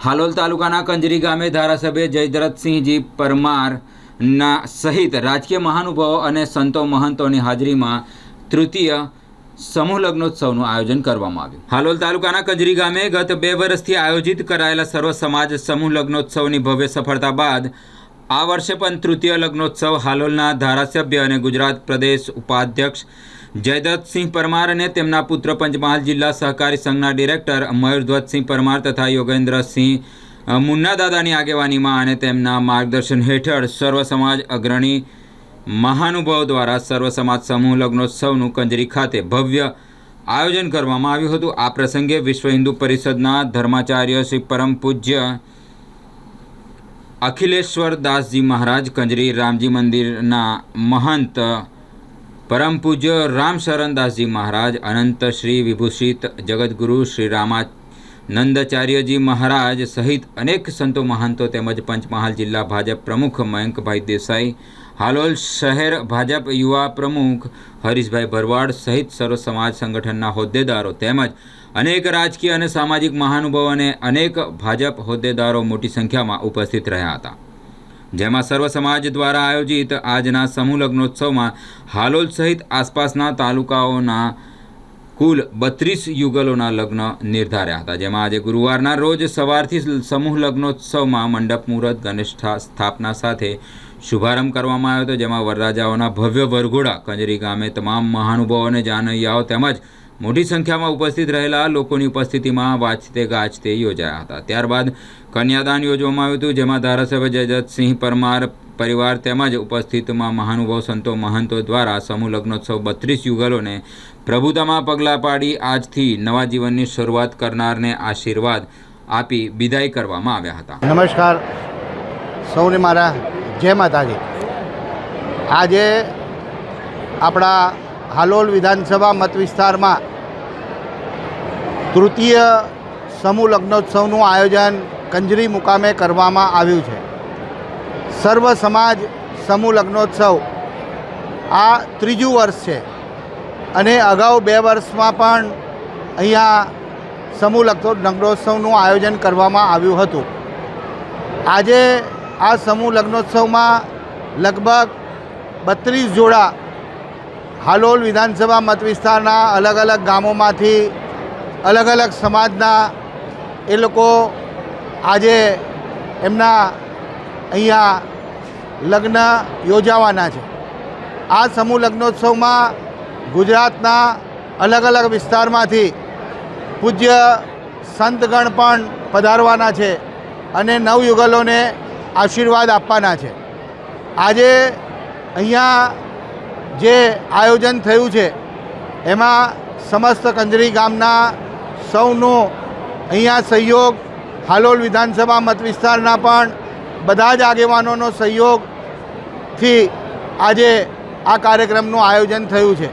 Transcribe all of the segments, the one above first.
હાલોલ તાલુકાના કંજરી ગામે ધારાસભ્ય જયદ્રથસિંહજી પરમારના સહિત રાજકીય મહાનુભાવો અને સંતો મહંતોની હાજરીમાં તૃતીય સમૂહ લગ્નોત્સવનું આયોજન કરવામાં આવ્યું। હાલોલ તાલુકાના કંજરી ગામે ગત 2 વર્ષથી આયોજિત કરાયેલા સર્વ સમાજ સમૂહ લગ્નોત્સવની ભવ્ય સફળતા બાદ આ વર્ષે પણ તૃતીય લગ્નોત્સવ હાલોલના ધારાસભ્ય અને ગુજરાત પ્રદેશ ઉપાધ્યક્ષ જયદ્રથસિંહ પરમાર અને તેમના પુત્ર પંચમહાલ જિલ્લા સહકારી સંઘના ડિરેક્ટર મયુરધ્વજસિંહ પરમાર તથા યોગેન્દ્રસિંહ મુન્નાદાદાની આગેવાનીમાં અને તેમના માર્ગદર્શન હેઠળ સર્વ સમાજ અગ્રણી મહાનુભાવો દ્વારા સર્વ સમાજ સમૂહ લગ્નોત્સવનું કંજરી ખાતે ભવ્ય આયોજન કરવામાં આવ્યું હતું। આ પ્રસંગે વિશ્વ હિન્દુ પરિષદના ધર્માચાર્ય શ્રી પરમ પૂજ્ય અખિલેશ્વર દાસજી મહારાજ, કંજરી રામજી મંદિરના મહંત परम पूज्य रामशरण दास जी महाराज, अनंत श्री विभूषित जगतगुरु श्री रामानंदाचार्य जी महाराज सहित अनेक संतो महंतो तेमज पंचमहाल जिला भाजप प्रमुख मयंक भाई देसाई, हालोल शहर भाजप युवा प्रमुख हरीश भाई भरवाड़ सहित सर्व समाज संगठनना होद्देदारों तेमज अनेक राजकीय और सामाजिक महानुभावों ने अनेक भाजप होद्देदारों मोटी संख्या में उपस्थित रह्या हता। जेमा सर्व समाज द्वारा आयोजित आजना समूह लग्नोत्सव में हालोल सहित आसपासना तालुकाओना कुल 32 युगलोना लग्न निर्धार्या हता। जेमा आज गुरुवारना रोज सवारथी समूह लग्नोत्सव में मंडप मुहूर्त गणेश स्थापना साथे शुभारंभ करवामां आव्यो हतो। जेमा वरराजाओना भव्य वरघोड़ा कंजरी गामे तमाम महानुभावोने जानैयाओ तेमज मोटी संख्या में उपस्थित रहेला लोकोनी उपस्थिति में वाजते गाजते योजाया हता। त्यारबाद कन्यादान योजवामां आव्युं हतुं, जेमां धारासभ्य जयद्रथसिंह परमार परिवार तेमज उपस्थित में महानुभाव संतो महंतो द्वारा समूह लग्नोत्सव 32 युगलों ने प्रभुता में पगला पाड़ी आज थी नवा जीवन की शुरुआत करनार ने आशीर्वाद आपी विदाय करवामां आव्या हता। नमस्कार सौने मारा जय माताजी। आजे आपड़ा हालोल विधानसभा मत विस्तार में तृतीय समूह लग्नोत्सवનું आयोजन कंजरी मुकामे करवामां आव्युं छे। सर्व समाज समूह लग्नोत्सव आ त्रीजું वर्ष है अने अगाऊ 2 वर्षमां पण अहींया समूह लग्नोत्सवનું आयोजन करवामां आव्युं हतुं। आजे आ समूह लग्नोत्सवमां लगभग 32 जोड़ा हालोल विधानसभा मत विस्तारना अलग अलग गामोमांथी अलग अलग समाजना ए लोको आजे एमना अहींया लग्न योजावाना छे। आ समूह लग्नोत्सव में गुजरातना अलग अलग विस्तारमांथी पूज्य संतगण पण पधारवाना छे अने नवयुगलोने आशीर्वाद आपवाना छे। आजे अहींया जे आयोजन थयुं छे एमां समस्त कंजरी गामना सौनो अहींया सहयोग, हालोल विधानसभा मत विस्तारना पण बधा ज आगेवानोनो सहयोगथी आजे आ कार्यक्रमनुं आयोजन थयुं छे।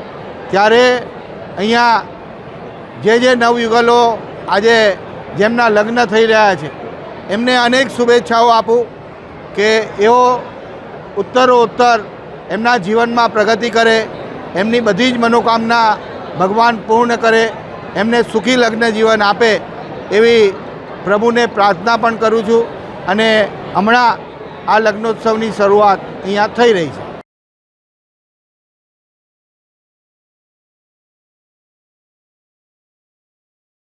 त्यारे अहींया जे नवयुगलो आजे जेमना लग्न थई रह्या छे एमने अनेक शुभेच्छाओ आपूं के एओ उत्तरोत्तर एमना जीवन में प्रगति करे, एमनी बधी ज मनोकामना भगवान पूर्ण करे, एमने सुखी लग्न जीवन आपे एवी प्रभुने प्रार्थना पण करूँ छूँ। अने हमणां आ लग्नोत्सवनी शरूआत अहींया थई रही छे।